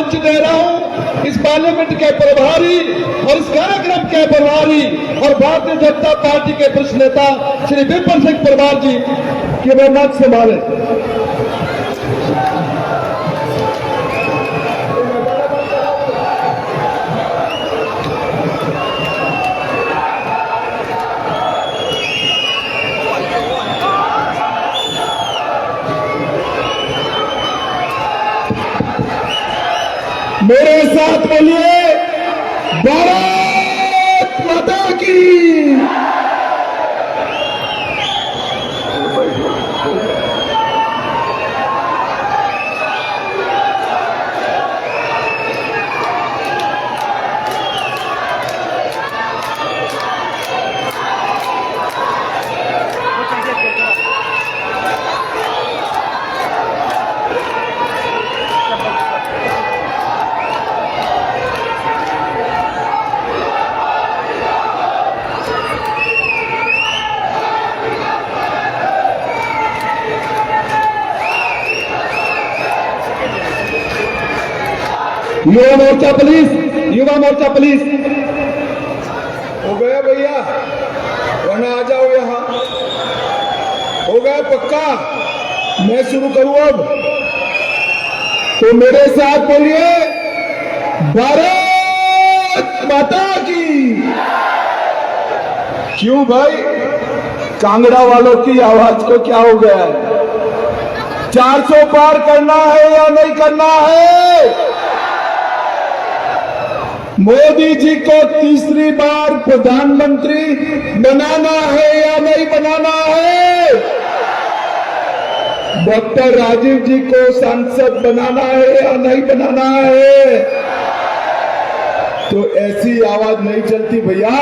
मंच दे रहा हूं इस पार्लियामेंट के प्रभारी और इस कार्यक्रम के प्रभारी और भारतीय जनता पार्टी के वरिष्ठ नेता श्री विपिन सिंह परमार जी कि वे मंच संभाले। मेरे साथ बोलिए भारत माता की। युवा मोर्चा पुलिस, युवा मोर्चा पुलिस हो गया भैया, वरना आ जाओ यहाँ। हो गया पक्का? मैं शुरू करूं अब? तो मेरे साथ बोलिए भारत माता की। क्यों भाई, कांगड़ा वालों की आवाज को क्या हो गया है? 400 पार करना है या नहीं करना है? मोदी जी को तीसरी बार प्रधानमंत्री बनाना है या नहीं बनाना है? डॉक्टर राजीव जी को सांसद बनाना है या नहीं बनाना है? तो ऐसी आवाज नहीं चलती भैया।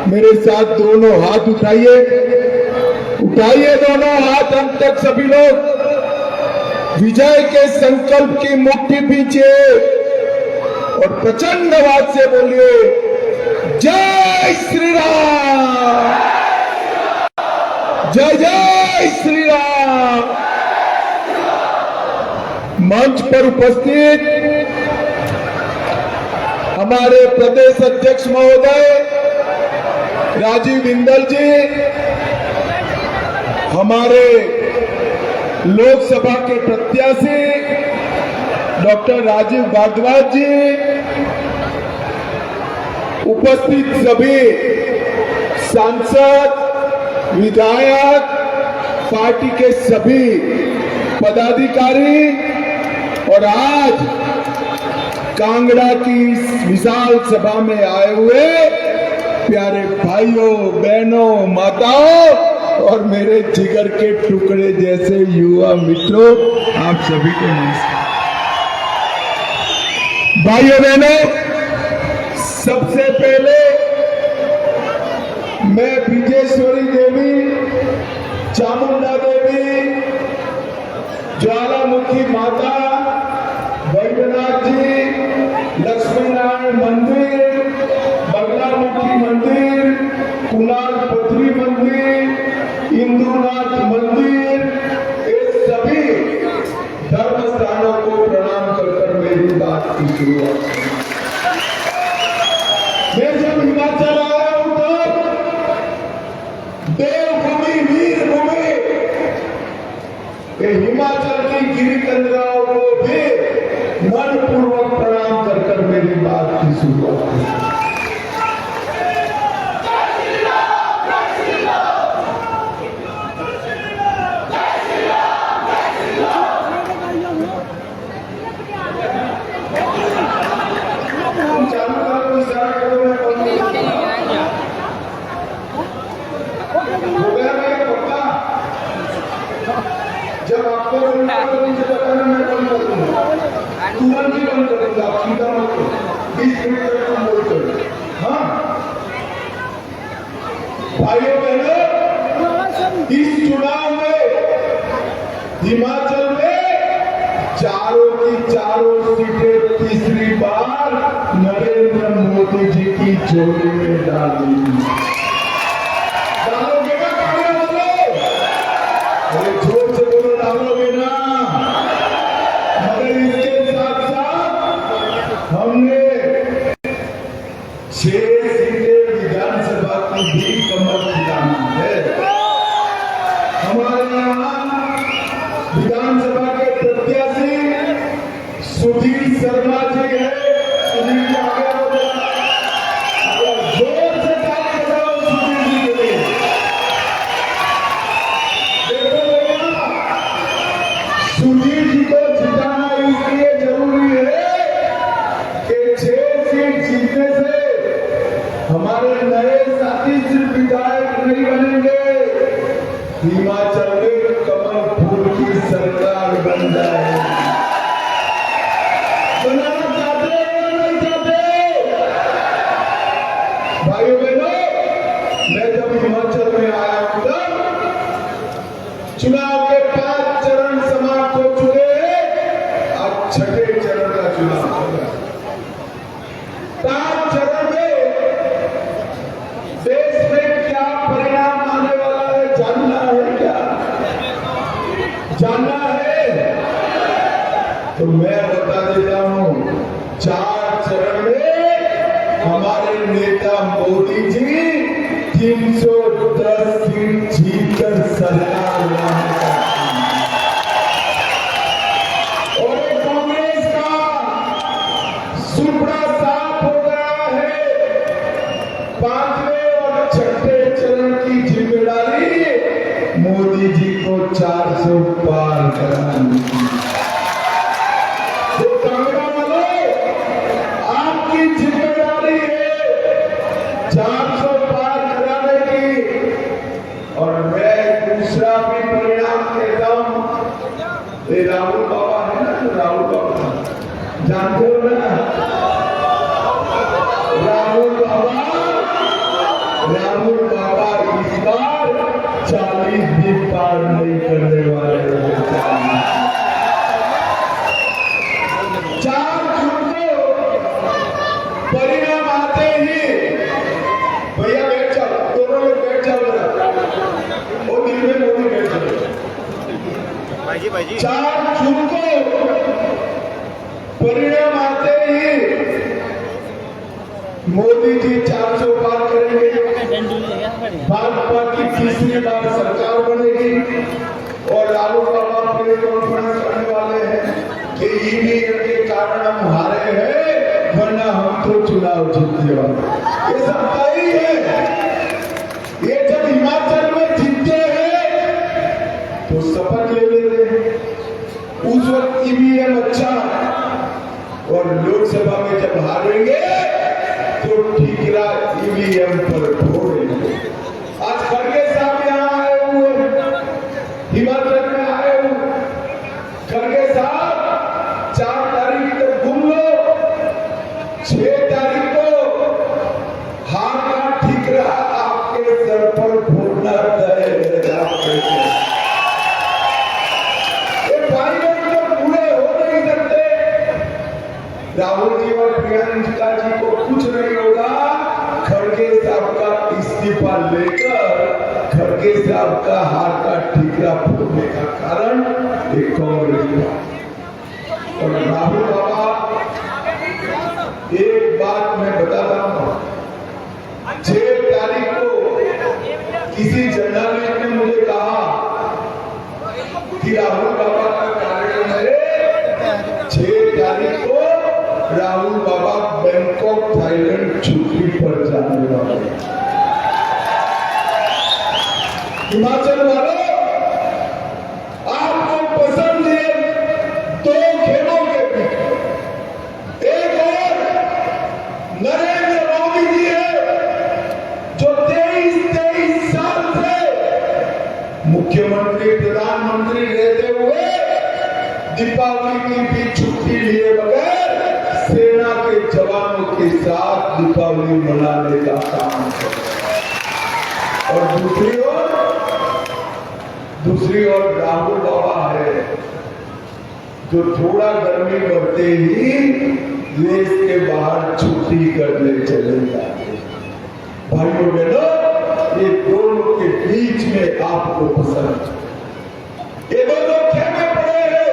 मेरे साथ दोनों हाथ उठाइए, उठाइए दोनों हाथ हम तक सभी लोग। विजय के संकल्प की मुट्ठी पीछे और प्रचंड आवाज से बोलिए जय श्री राम, जय जय श्री राम। मंच पर उपस्थित हमारे प्रदेश अध्यक्ष महोदय राजीव बिंदल जी, हमारे लोकसभा के प्रत्याशी डॉक्टर राजीव भारद्वाज जी, उपस्थित सभी सांसद, विधायक, पार्टी के सभी पदाधिकारी और आज कांगड़ा की विशाल सभा में आए हुए प्यारे भाइयों, बहनों, माताओं और मेरे जिगर के टुकड़े जैसे युवा मित्रों, आप सभी को नमस्कार। भाइयों बहनों, सबसे पहले मैं विजेश्वरी देवी, चामुंडा देवी, ज्वालामुखी माता, वैद्यनाथ जी, लक्ष्मी नारायण मंदिर, बगलामुखी मंदिर, कुणाल पथरी मंदिर, इंद्रनाथ मंदिर, ये सभी धर्म स्थानों को प्रणाम कर मेरी बात की शुरुआत। मैं जब हिमाचल आया हूं तब देवभूमि, वीरभूमि, हिमाचल की गिरी कंदराओं को भी मनपूर्वक प्रणाम कर मेरी बात की शुरुआत की। जब आपको मुझे बताना, मैं बंद कर दूंगा, तुरंत ही बंद कर दूंगा, आप चिंता मत करो। 20 मिनट तक तुम बोल करो। हाँ भाइयों बहनों, इस चुनाव में हिमाचल में चारों की चारों सीटें तीसरी बार नरेंद्र मोदी जी की झोली में डाली। डालोगे ना कांग्रेस वालों? अरे जोर से बोलो, डालोगे ना? मगर इसके साथ साथ भी कमर खिलाना है। हमारे यहाँ विधानसभा के प्रत्याशी सुधीर शर्मा जी है। सुधीर जी आगे बोलो, जोर से ताली बजाओ सुधीर जी के लिए। देखो भैया, सुधीर जी को जिताना इसलिए जरूरी है कि 6 सीट जीतने से हमारे नए साथी सिर्फ विधायक नहीं बनेंगे, हिमाचल में कमल फूल की सरकार बन जाएगी। बनाना चाहते हैं या नहीं चाहते? भाइयों बहनों, मैं जब हिमाचल में आया हूं तब चुनाव के 5 चरण समाप्त हो चुके हैं, अब 6ठे चरण का चुनाव होगा। 5 चरण में देश में क्या परिणाम आने वाला है जानना है क्या? जानना है तो मैं बता देता हूं। 4 चरण में हमारे नेता मोदी जी 310 सीट जीतकर सरकार लाएंगे। और कांग्रेस का सुपड़ा साफ हो गया है। 5वें और 6ठे चरण की जिम्मेदारी मोदी जी को 400 पार करानी है। तो कांगड़ा वालों, आपकी जिम्मेदारी है 400 पार कराने की। और मैं दूसरा भी परिणाम कहता हूं। ये राहुल बाबा है ना, तो राहुल बाबा जानते हो ना? राहुल बाबा इस बार 40 भी पार नहीं करने वाले हैं। 4 जून को परिणाम आते ही, भैया बैठ जाओ, दोनों लोग बैठ जाओ जरा, वो दिल में मोदी बैठ जाओ। 4 जून को परिणाम आते ही मोदी जी 400 पार करेंगे, भाजपा की तीसरी बार सरकार बनेगी। और राहुल बाबा प्रेस कॉन्फ्रेंस करने वाले हैं कि ईवीएम के कारण हम हारे हैं, वरना हम तो चुनाव जीतने वाले। ये सब तय है। ये जब हिमाचल में जीतते हैं तो शपथ ले लेते हैं। उस वक्त ईवीएम अच्छा, और लोकसभा में जब हारेंगे तो ठीकरा ईवीएम पर फोड़ेंगे। आज खड़गे साहब यहाँ आए हुए, हिमाचल में आए हुए। खड़गे साहब 4 तारीख तक घूम लो, 6 तारीख को हार का ठीकरा आपके सर पर फोड़ना तय है। ये भाई तो पूरे हो नहीं सकते। राहुल जी और प्रियंका जी को कुछ नहीं होगा। खड़गे साहब का इस्तीफा लेकर खड़गे साहब का हार का ठीकरा फोड़ने का कारण एक कांग्रेस। और राहुल बाबा, एक बात मैं बताता हूं। 6 तारीख को किसी जर्नलिस्ट ने मुझे कहा कि राहुल बाबा का कार्यक्रम है 6 तारीख को राहुल बाबा बैंकॉक थाईलैंड छुट्टी पर जाने वाले। हिमाचल वालों, आपको पसंद है 2 खेलों के बीच। एक और नरेंद्र मोदी जी है, जो 23 साल से मुख्यमंत्री प्रधानमंत्री रहते हुए दीपावली की भी छुट्टी लिए बगैर सेना के जवानों के साथ दीपावली मनाने का काम करे। और दूसरी ओर राहुल बाबा है, जो थोड़ा गर्मी बढ़ते ही देश के बाहर छुट्टी करने चले जाते। भाइयों बहनों, ये दोनों के बीच में आपको पसंद, ये दोनों खेमे पड़े हैं।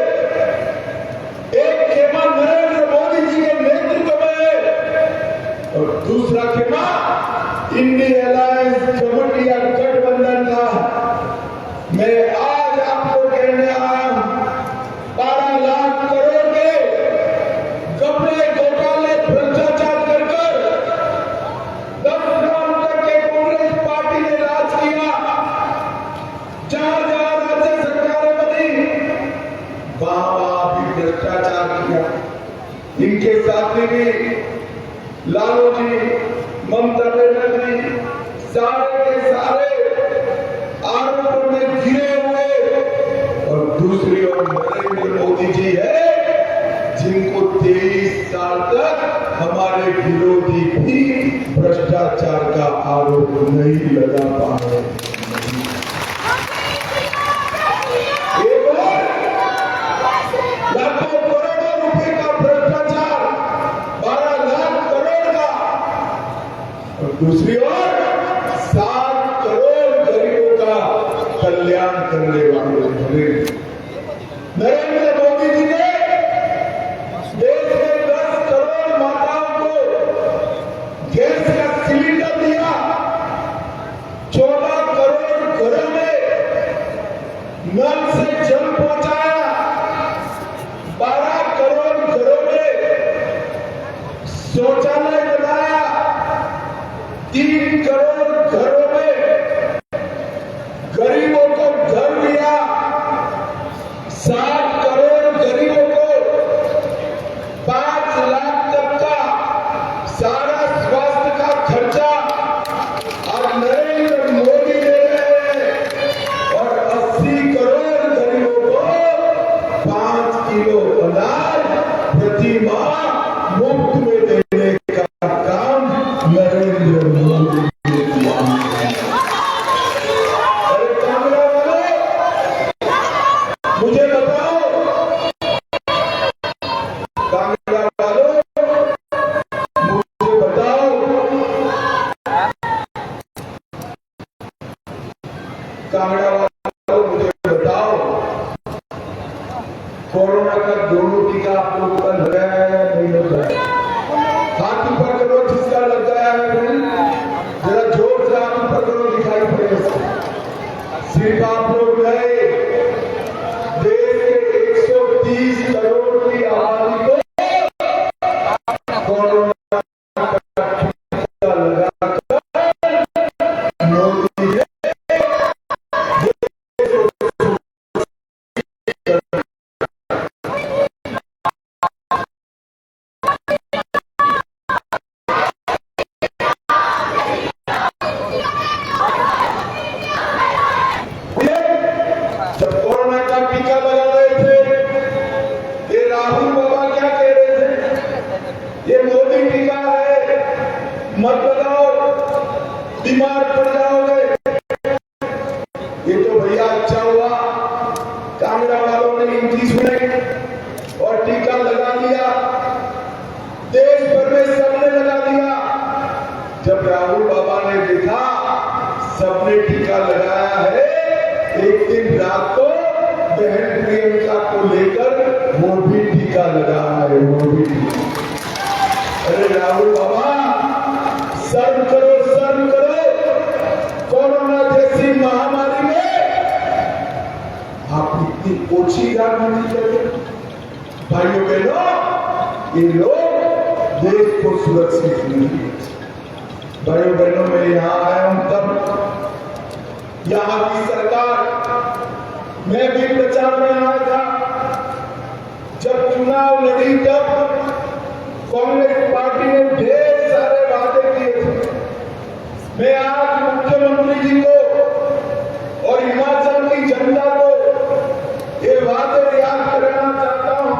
एक खेमा नरेंद्र मोदी जी के नेतृत्व में और दूसरा खेमा इंडिया अलायंस प्रभारी भी लालू जी, ममता बनर्जी, सारे के सारे आरोपों में घिरे हुए, और दूसरी ओर नरेंद्र मोदी जी है जिनको 23 साल तक हमारे विरोधी भी भ्रष्टाचार का आरोप नहीं लगा पा रहे। एक और लाखों करोड़ों रुपए का भ्रष्टाचार, 12 लाख करोड़ का, और दूसरी ओर 7 करोड़ गरीबों का कल्याण करने वाले नरेंद्र मोदी जी ने देश में 10 करोड़ माताओं को गैस का सिलेंडर दिया, 14 करोड़ घरों में नल से जल पहुंचाया, 12 करोड़ घरों में शौचालय बनाया, 3 करोड़ घरों में गरीबों को घर दिया, 7 करोड़ गरीबों को 5 लाख तक का सारा स्वास्थ्य का खर्चा और नरेंद्र मोदी दे रहे हैं, और 80 करोड़ गरीबों को 5 किलो अनाज प्रति माह मुफ्त में देने का काम नरेंद्र मोदी ने किया। अरे कांगड़ा वालों, मुझे बताओ, कांगड़ा वालों मुझे बताओ, कांगड़ा वालों मुझे बताओ, कोरोना का दोनों टीका आप लोगों का लगाया है या नहीं लगाया? हाथ ऊपर करो जिसका लगाया है भाई, जरा जोर से हाथ ऊपर करो, दिखाई पड़ेगा। सिर्फ आप लोग गए, देश के 130 करोड़ की आबादी को कोरोना का टीका लगाकर मोदी ने जब कोरोना का टीका लगा रहे थे, ये राहुल बाबा क्या कह रहे थे, ये मोदी टीका है, मत लगाओ, बीमार पड़ जाओगे। ये तो भैया अच्छा हुआ, कांगड़ा वालों ने इनकी सुने और टीका लगा दिया, देश भर में सबने लगा दिया। जब राहुल बाबा ने देखा सबने टीका लगाया है, एक दिन रात को बहन प्रियंका को लेकर वो भी टीका लगा है, वो भी। अरे राहुल बाबा, सर्व करो, सर्व करो, कोरोना जैसी महामारी में आप इतनी ओछी राजनीति करते। भाइयों बहनों, ये लोग देश को सुरक्षित नहीं है। भाइयों बहनों, मैं यहाँ आया हूं तब यहाँ की सरकार, मैं भी प्रचार में आया था, जब चुनाव लड़ी तब कांग्रेस पार्टी ने ढेर सारे वादे किए थे। मैं आज मुख्यमंत्री जी को और हिमाचल की जनता को ये वादे याद कराना चाहता हूं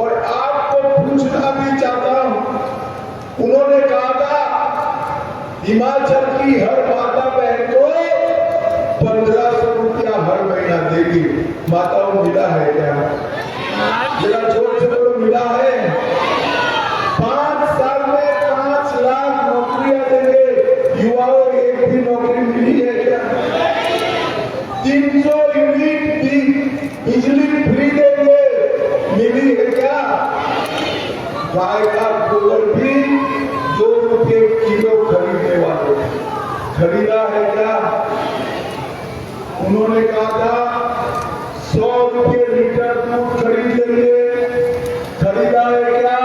और आपको पूछना भी चाहता हूं। उन्होंने कहा था हिमाचल की हर माता बहन को 1500 रुपया हर महीना देगी। माताओं, मिला है क्या? जरा जोर से बोलो, मिला है? 5 साल में 5 लाख नौकरियां देंगे, युवाओं एक भी नौकरी मिली है क्या? 300 यूनिट बिजली फ्री देंगे, मिली है क्या? गाय का गोबर भी 2 रुपये किलो खरीदने वाले खरीदा है क्या? उन्होंने कहा था 100 रुपये लीटर दूध खरीद लेंगे, खरीदा है क्या?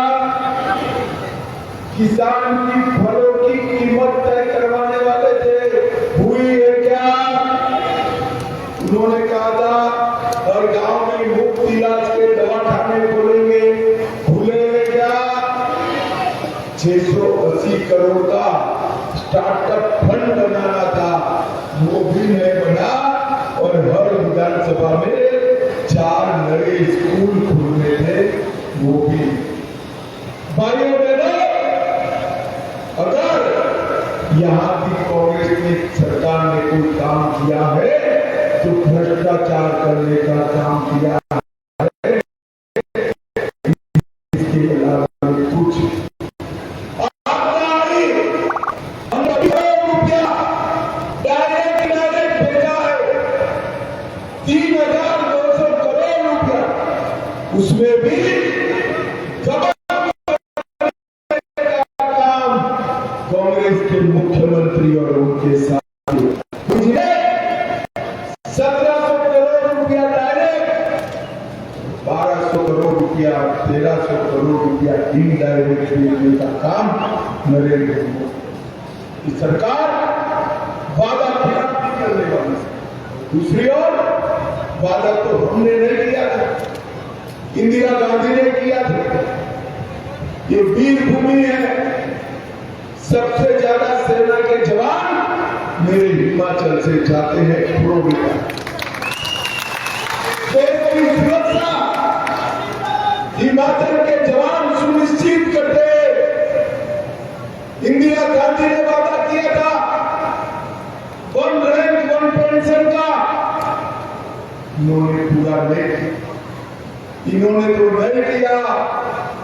किसान की फलों की कीमत तय करवाने वाले थे, हुई है क्या? उन्होंने कहा था हर गांव में मुफ्त इलाज के दवा खाने खोलेंगे, खुले हैं क्या? ने कोई काम किया है तो भ्रष्टाचार करने का काम किया है, इसके अलावा कुछ रुपया डायरेक्ट भेजा है 3,200 करोड़ रुपया, उसमें भी कांग्रेस के मुख्यमंत्री और उनके साथी, बुझे 1700 करोड़ रुपया डायरेक्ट, 1200 करोड़ रुपया 1300 करोड़ रुपया इनडायरेक्ट देने का काम नरेंद्र मोदी की सरकार वादा खिलाफी करने वाली है। दूसरी ओर वादा तो हमने नहीं किया था, इंदिरा गांधी ने किया था। ये वीर भूमि है, सबसे ज्यादा सेना के जवान मेरे हिमाचल से जाते हैं प्रोविटा। देश की सुरक्षा हिमाचल के जवान सुनिश्चित करते। इंदिरा गांधी ने वादा किया था 1 रैंक 1 पेंशन का, इन्होंने पूरा नहीं किया। इन्होंने तो नहीं किया,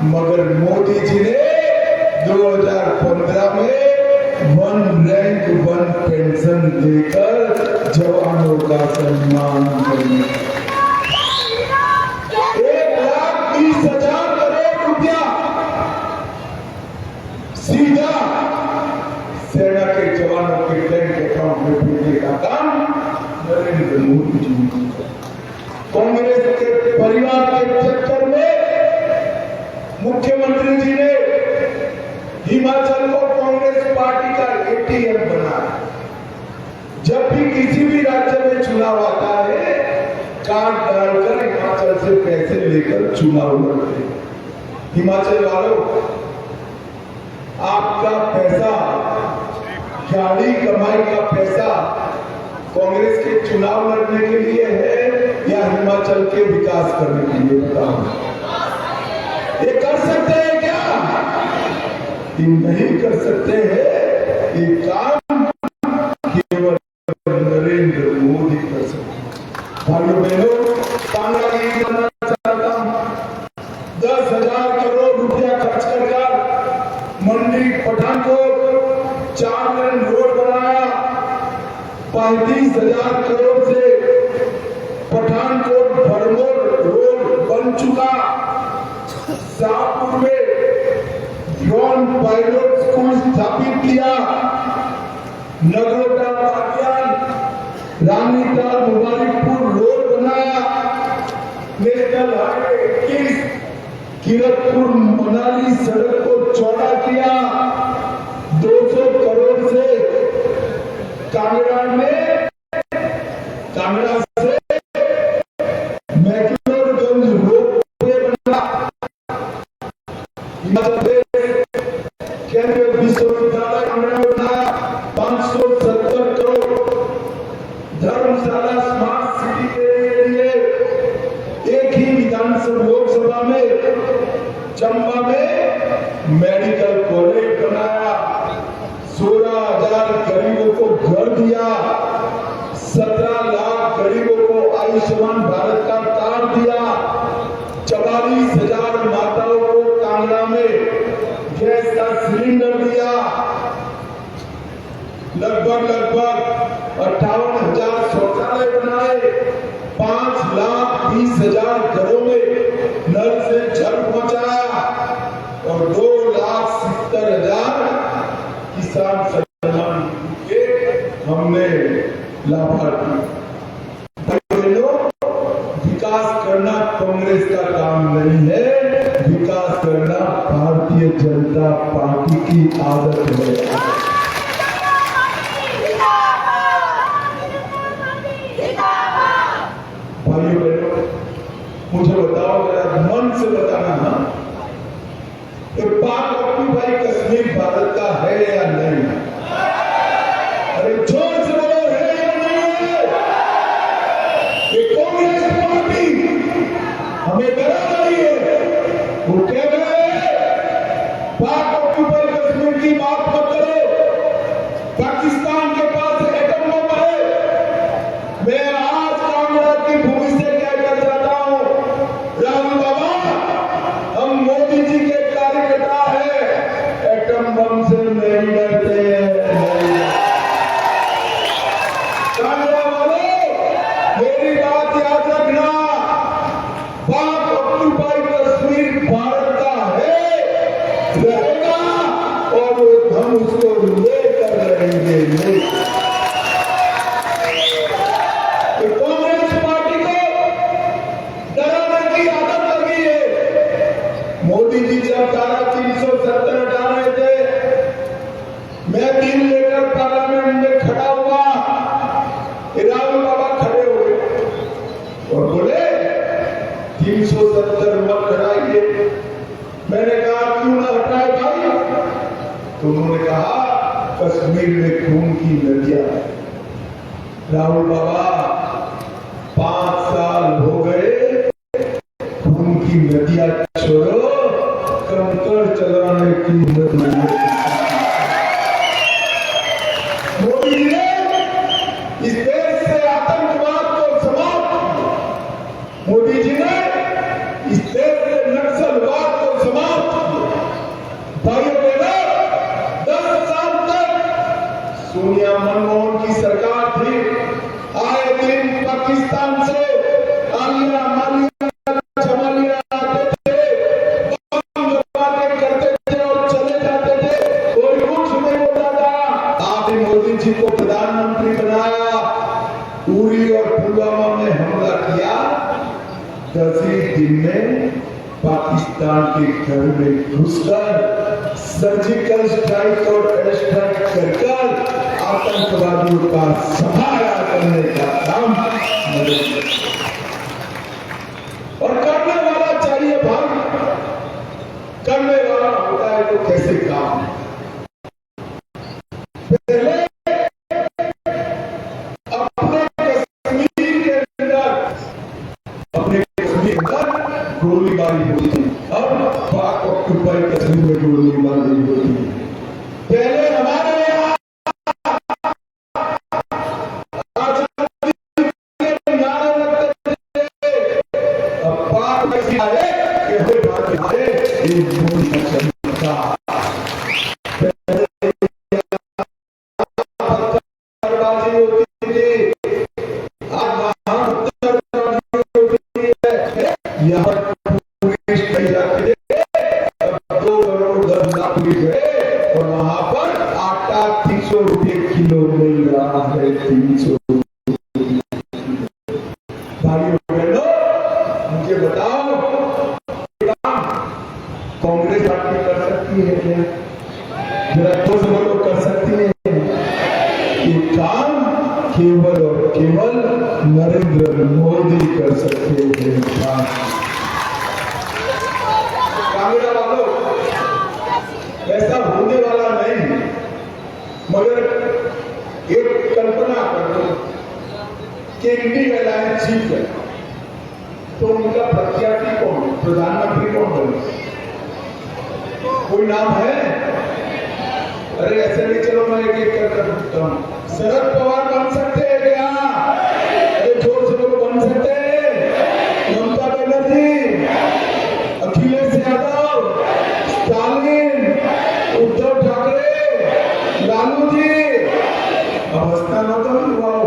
मगर मोदी जी ने 2015 में 1 रैंक 1 पेंशन देकर जवानों का सम्मान करने 1,20,000 करोड़ रुपया सीधा सेना के जवानों के बैंक अकाउंट में भेजने का काम नरेंद्र मोदी जी ने किया। कांग्रेस के परिवार के चक्कर में मुख्यमंत्री जी ने हिमाचल को कांग्रेस पार्टी का एटीएम बनाया। जब भी किसी भी राज्य में चुनाव आता है, कार्ड डालकर हिमाचल से पैसे लेकर चुनाव लड़ते हैं। हिमाचल वालों, आपका पैसा, गाड़ी कमाई का पैसा कांग्रेस के चुनाव लड़ने के लिए है या हिमाचल के विकास करने के लिए? बताओ, ये कर सकते हैं क्या? ये नहीं कर सकते हैं। ये काम केवल नरेंद्र मोदी कर सकते हैं। भाइयों बहनों, कांगड़ा की करना चाहता हूं, 10,000 करोड़ रुपया खर्च कर मंडी पठानकोट 4 लेन रोड बनाया। 35,000 करोड़ से पठानकोट भरमौर रोड बन चुका। शाहपुर में ड्रोन पायलट स्कूल स्थापित किया। नगरोटा बागियान रानीताल मुबारकपुर रोड बनाया। नेशनल हाईवे 21 किरतपुर मनाली सड़क को चौड़ा किया। 200 करोड़ से कांगड़ा से मैक्लोडगंज रोपवे बना। हिमाचल प्रदेश केंद्रीय विश्वविद्यालय कांगड़ा में बनाया 570 करोड़। धर्मशाला स्मार्ट सिटी के लिए एक ही विधानसभा लोकसभा में चंबा में मेडिकल कॉलेज बनाया। 16,000 गरीबों को घर दिया। 17 लाख गरीबों को आयुष्मान भारत का कार्ड दिया। 44,000 माताओं को कांगड़ा में गैस का सिलेंडर दिया। लगभग 58,000 शौचालय बनाए। 5,20,000 घरों में नल से जल पहुंचाया और 2,70,000 किसान सम्मान के हमने लाभार्थी। विकास करना कांग्रेस का काम नहीं है, विकास करना भारतीय जनता पार्टी की आदत है। भाइयों बहनों, मुझे बताओ, जरा मन से बताना, पाक ऑक्यूपाई कश्मीर भारत का है या नहीं? अरे जोर से बोलो, है या नहीं है? ये कांग्रेस पार्टी हमें डरा रही है। वो कह रहे हैं पाक ऑक्यूपाई कश्मीर की बात मत करो, पाकिस्तान के पास एटम बम है। कांगड़ा वालों, मेरी बात याद रखना, पाक ऑक्यूपाइड कश्मीर भारत का है, रहेगा और हम उसको लेकर रहेंगे। तो कांग्रेस पार्टी को डराने की आदत लगी है। मोदी जी जब धारा 370 हटा रहे थे, मैं बिल लेकर पार्लियामेंट में खड़ा हुआ, राहुल बाबा खड़े हो गए और बोले 370 मत हटाइए। मैंने कहा क्यों ना हटाए भाई? तो उन्होंने कहा कश्मीर में खून की नदियां। राहुल बाबा 5 साल हो गए, खून की नदियां छोड़ो, कंकड़ चलाने की हिम्मत नहीं है। मोदी जी ने इस देश से आतंकवाद को समाप्त किया। मोदी जी ने इस देश से नक्सलवाद को समाप्त किया। भाइयों बहनों, 10 साल तक सोनिया मनमोहन की सरकार थी। आए दिन पाकिस्तान से आलिया मालिया जमालिया आते थे, बम धमाके करते थे और चले जाते थे, कोई कुछ नहीं होता था। आपने मोदी जी को प्रधानमंत्री बनाया, उरी और पुलवामा में हमला किया, 10 ही दिन में पाकिस्तान के घर में घुसकर सर्जिकल स्ट्राइक और एयर स्ट्राइक कर आतंकवादियों का सहारा करने का काम और करने वाला चाहिए भाई। करने वाला होता है तो कैसे काम? पहले अपने कश्मीर के अंदर गोलीबारी होती थी, अब पाक ऑक्यूपाइड कश्मीर में गोलीबारी होती है। पहले हमारे यहाँ नारे लगते थे, अब पाक में आए कि हमें बात आए एक गोली चलता। पत्थरबाजी होती थी, आज वहां उत्तरबाजी होती है। यहाँ पुलिस नहीं जाती है, 2 करोड़ 10 लाख पुलिस है और वहां पर आटा 300 रुपए किलो मिल रहा है। 300 भाइयों बहनों, मुझे बताओ, कांग्रेस पार्टी कर सकती है क्या? जरा ठोस बोलो, कर सकती है? ये काम केवल और केवल नरेंद्र मोदी कर सकते हैं। कांगड़ा वालों, ऐसा होने वाला नहीं, मगर एक कल्पना कर दो कि इंडियन अलायंस जीत है तो उनका प्रत्याशी कौन, प्रधानमंत्री कौन बने? कोई नाम है? अरे ऐसे नहीं, चलो मैं एक एक कर पूछता हूँ। शरद पवार बन सकते हैं क्या? अरे जोर से लोग बन सकते हैं? ममता बनर्जी, अखिलेश यादव, स्टालिन, उद्धव ठाकरे, लालू जी। अब हंसना ना तो वाओ,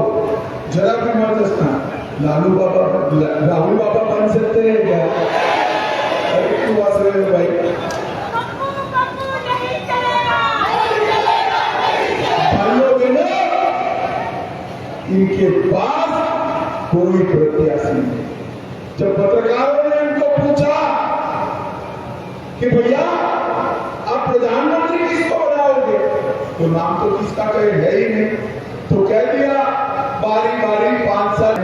जरा भी मत हंसना। लालू बाबा, राहुल बाबा बन सकते हैं क्या? अरे क्यों हंस रहे हो भाई? इनके पास कोई प्रत्याशी नहीं। जब पत्रकारों ने इनको पूछा कि भैया आप प्रधानमंत्री किसको बनाओगे, तो नाम तो किसका कहे है ही नहीं, तो कह दिया बारी बारी 5 साल